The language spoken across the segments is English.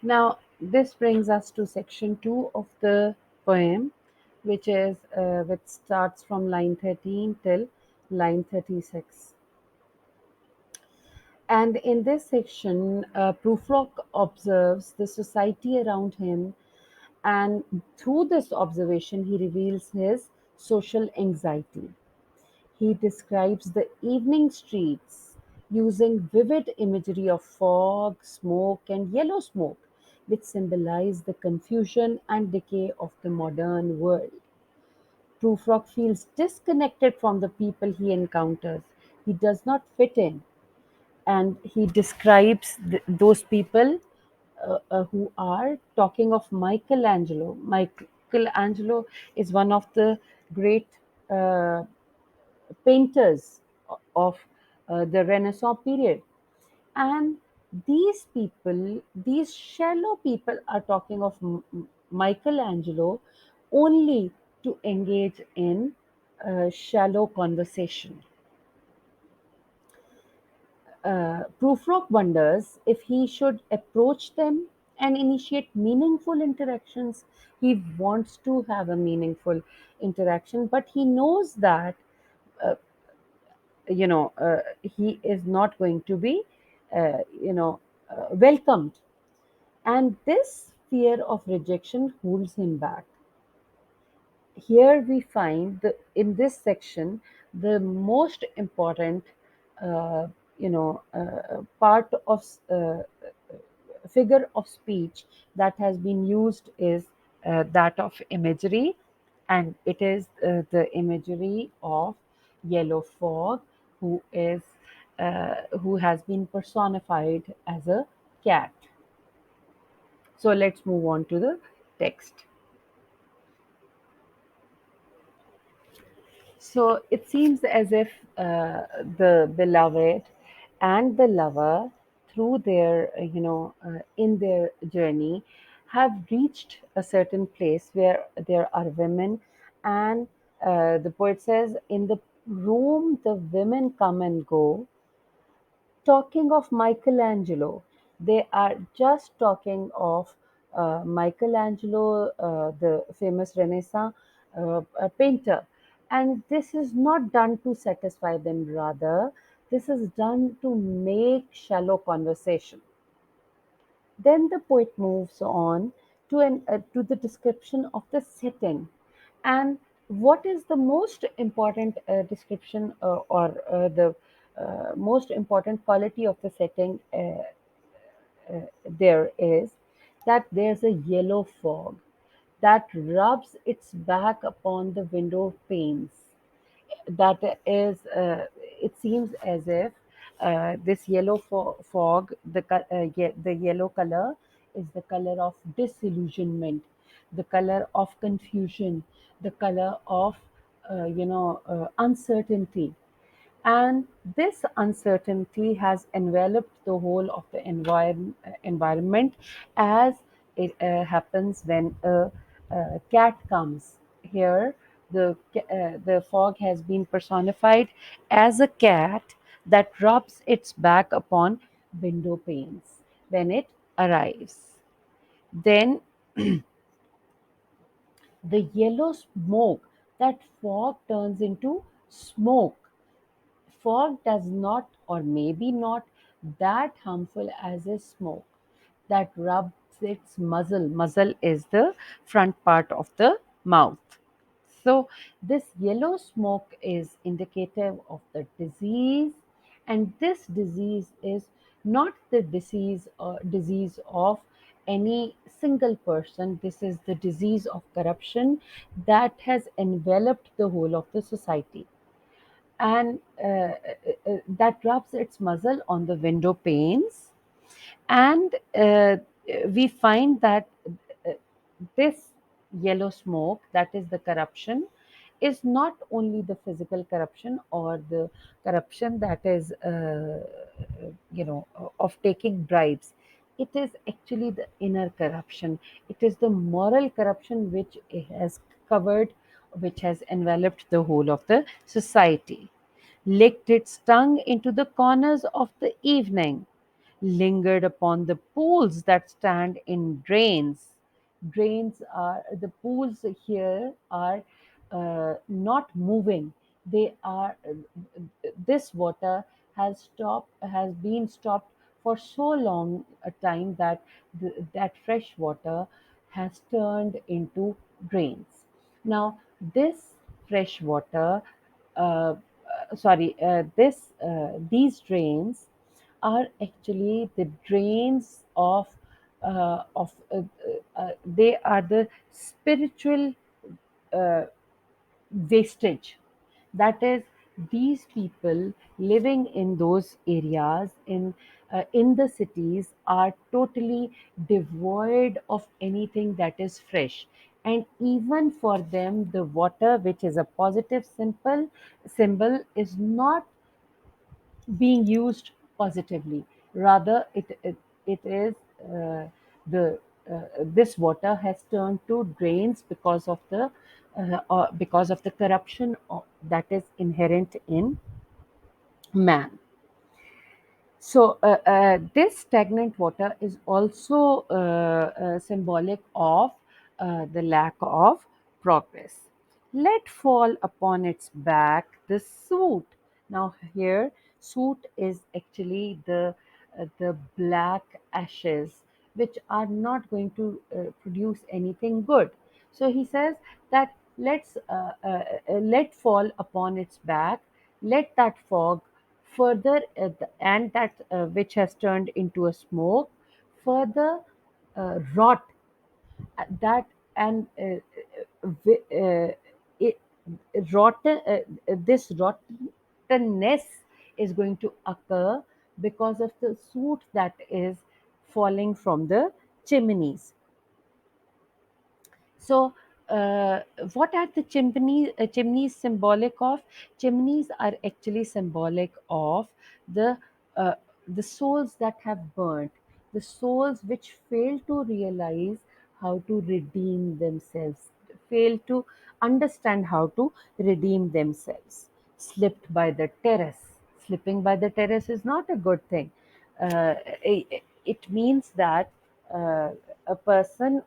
Now, this brings us to section 2 of the poem, which starts from line 13 till line 36. And in this section, Prufrock observes the society around him, and through this observation, he reveals his social anxiety. He describes the evening streets using vivid imagery of fog, smoke, and yellow smoke, which symbolize the confusion and decay of the modern world. Prufrock feels disconnected from the people he encounters. He does not fit in, and he describes those people who are talking of Michelangelo. Michelangelo is one of the great uh, painters of the Renaissance period. And these people, these shallow people, are talking of Michelangelo only to engage in shallow conversation. Prufrock wonders if he should approach them and initiate meaningful interactions. He wants to have a meaningful interaction, but he knows that he is not going to be welcomed, and this fear of rejection holds him back. Here we find in this section the most important part of figure of speech that has been used is that of imagery, and it is the imagery of yellow fog, who is who has been personified as a cat. So let's move on to the text. So it seems as if the beloved and the lover, through their, in their journey, have reached a certain place where there are women, and the poet says, in the room the women come and go, talking of Michelangelo. They are just talking of Michelangelo, the famous Renaissance painter. And this is not done to satisfy them, rather, this is done to make shallow conversation. Then the poet moves on to the description of the setting. And what is the most important description or the most important quality of the setting there is that there's a yellow fog that rubs its back upon the window panes. That is, it seems as if this yellow fog, the yellow color is the color of disillusionment, the color of confusion, the color of uncertainty. And this uncertainty has enveloped the whole of the environment, as it happens when a cat comes. Here, the fog has been personified as a cat that rubs its back upon window panes when it arrives. Then the yellow smoke, that fog turns into smoke. Fog does not, or maybe not, that harmful as a smoke that rubs its muzzle. Muzzle is the front part of the mouth. So, this yellow smoke is indicative of the disease, and this disease is not the disease of any single person. This is the disease of corruption that has enveloped the whole of the society, and that rubs its muzzle on the window panes. And we find that uh, this yellow smoke, that is the corruption, is not only the physical corruption or the corruption that is, of taking bribes. It is actually the inner corruption. It is the moral corruption which has covered, which has enveloped the whole of the society, licked its tongue into the corners of the evening, lingered upon the pools that stand in drains. Drains are the pools here are not moving. They are this water has been stopped for so long a time that that fresh water has turned into drains. Now this fresh water these drains are actually the drains they are the spiritual uh, wastage. That is, these people living in those areas in the cities are totally devoid of anything that is fresh, and even for them the water, which is a positive symbol, is not being used positively. Rather, it is the this water has turned to drains because of the corruption that is inherent in man. So, this stagnant water is also symbolic of the lack of progress. Let fall upon its back the soot. Now, here, soot is actually the black ashes which are not going to produce anything good. So, he says that let fall upon its back, let that fog further and that which has turned into a smoke further rot that and wi- it, rotten this rottenness is going to occur because of the soot that is falling from the chimneys. So, what are the chimneys symbolic of? Chimneys are actually symbolic of the uh, the souls that have burnt, the souls which fail to realize how to redeem themselves, fail to understand how to redeem themselves, slipped by the terrace. Slipping by the terrace is not a good thing. It means that a person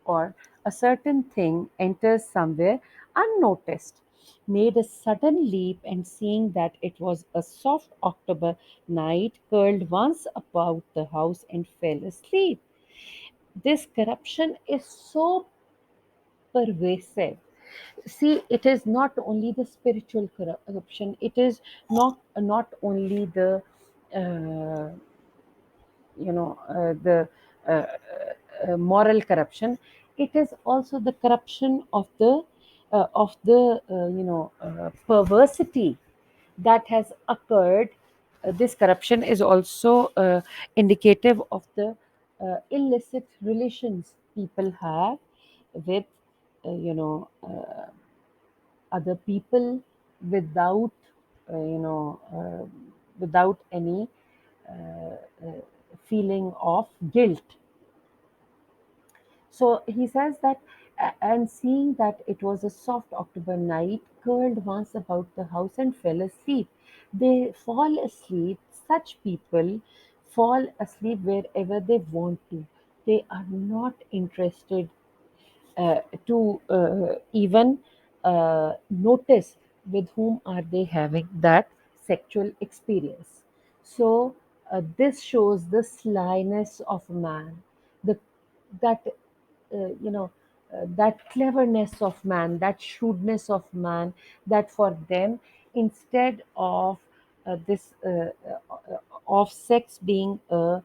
or a certain thing enters somewhere unnoticed, made a sudden leap, and seeing that it was a soft October night, curled once about the house and fell asleep. This corruption is so pervasive. See, it is not only the spiritual corruption, it is not only the uh, the uh, moral corruption. It is also the corruption of the perversity that has occurred. This corruption is also indicative of the illicit relations people have with other people without without any feeling of guilt. So he says that, and seeing that it was a soft October night, curled once about the house and fell asleep. They fall asleep, such people fall asleep wherever they want to. They are not interested to even notice with whom are they having that sexual experience. So this shows the slyness of man, the that that cleverness of man, that shrewdness of man, that for them, instead of this of sex being a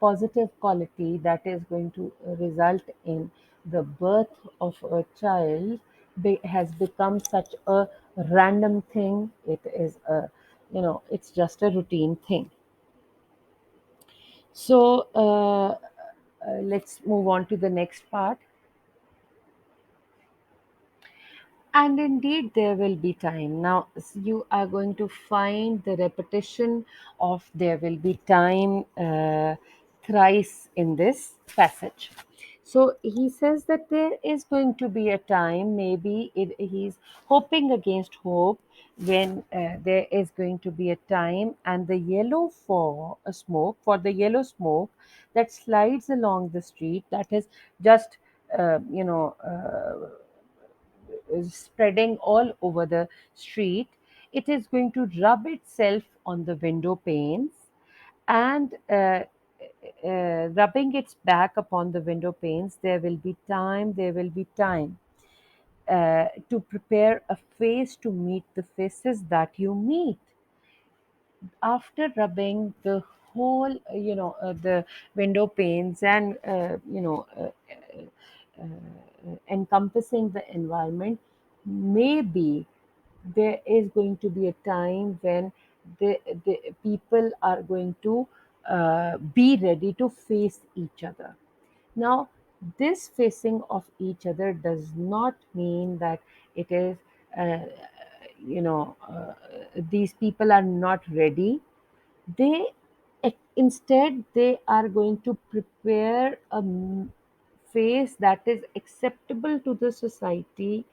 positive quality that is going to result in the birth of a child, has become such a random thing. It is a it's just a routine thing. So let's move on to the next part. And indeed, there will be time. Now, you are going to find the repetition of there will be time thrice in this passage. So he says that there is going to be a time, maybe he's hoping against hope, when there is going to be a time, and the yellow for a smoke, for the yellow smoke that slides along the street, that is just, uh, you know, uh, is spreading all over the street. It is going to rub itself on the window panes, and rubbing its back upon the window panes, there will be time to prepare a face to meet the faces that you meet. After rubbing the whole, the window panes, and encompassing the environment, maybe there is going to be a time when the people are going to be ready to face each other. Now, this facing of each other does not mean that it is, uh, these people are not ready. They instead they are going to prepare a face that is acceptable to the society,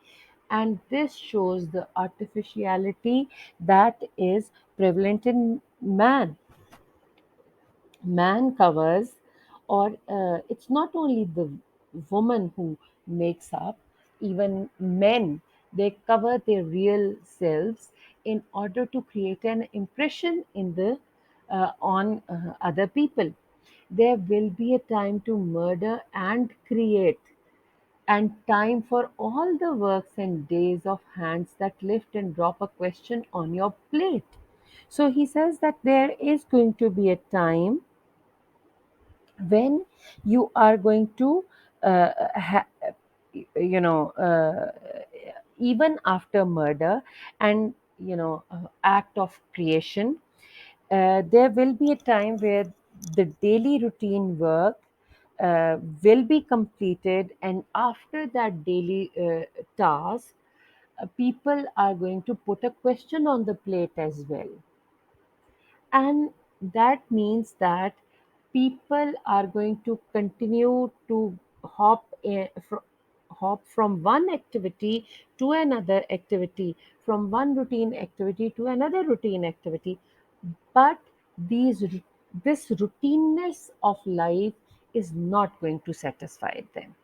and this shows the artificiality that is prevalent in man covers, or it's not only the woman who makes up, even men, they cover their real selves in order to create an impression in the on other people. There will be a time to murder and create, and time for all the works and days of hands that lift and drop a question on your plate. So he says that there is going to be a time when you are going to you know uh, even after murder and act of creation, there will be a time where the daily routine work will be completed, and after that daily task, people are going to put a question on the plate as well. And that means that people are going to continue to hop from one activity to another activity, from one routine activity to another routine activity. But these this routineness of life is not going to satisfy them.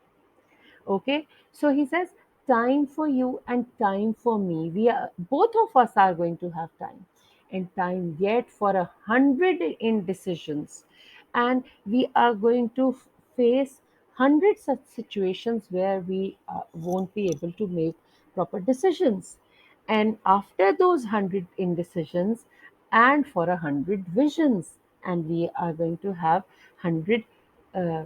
Okay, so he says, time for you and time for me. We are, both of us are going to have time, and time yet for 100 indecisions. And we are going to face 100 such situations where we won't be able to make proper decisions. And after those 100 indecisions, and for 100 visions, and we are going to have 100 uh,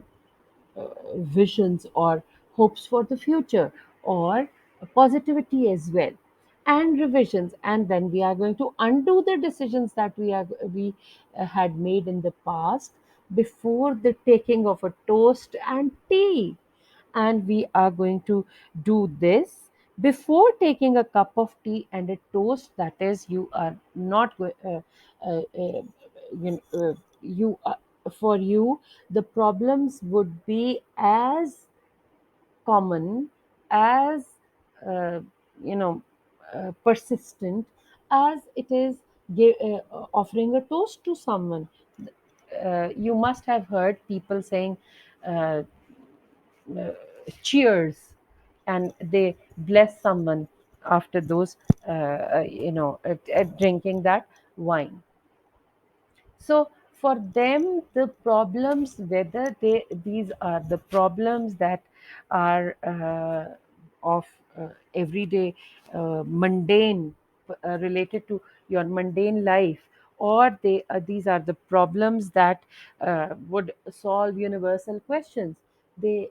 visions or hopes for the future, or positivity as well, and revisions, and then we are going to undo the decisions that we had made in the past, before the taking of a toast and tea. And we are going to do this before taking a cup of tea and a toast, that is, you are not you for you, the problems would be as common, as uh, you know persistent, as it is offering a toast to someone. You must have heard people saying uh, uh, cheers, and they bless someone after those drinking that wine. So for them, the problems, whether these are the problems that are of everyday mundane, related to your mundane life, or these are the problems that would solve universal questions, they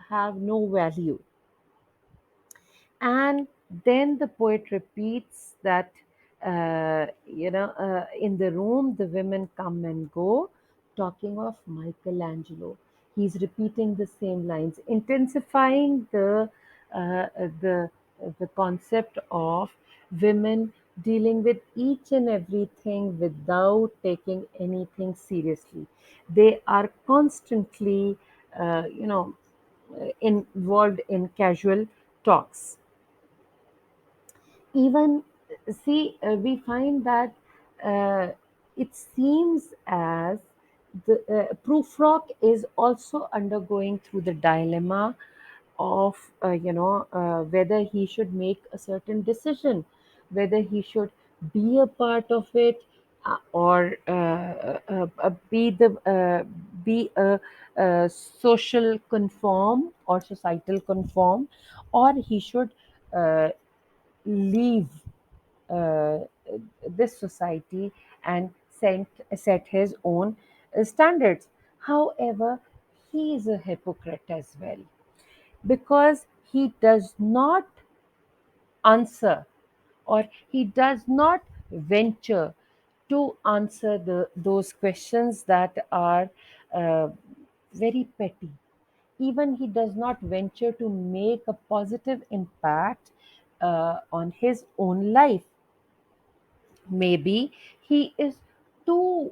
have no value. And then the poet repeats that, in the room the women come and go, talking of Michelangelo. He's repeating the same lines, intensifying uh, the the concept of women dealing with each and everything without taking anything seriously. They are constantly, involved in casual talks. Even see, we find that uh, it seems as the Prufrock is also undergoing through the dilemma of whether he should make a certain decision, whether he should be a part of it, or be a social conform or societal conform, or he should uh, leave uh, this society and set his own standards. However, he is a hypocrite as well, because he does not answer, or he does not venture to answer those questions that are uh, very petty. Even he does not venture to make a positive impact on his own life. Maybe he is too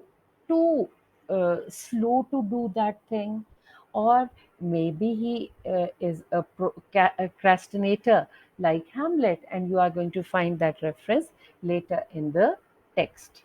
slow to do that thing, or maybe he is a procrastinator like Hamlet, and you are going to find that reference later in the text.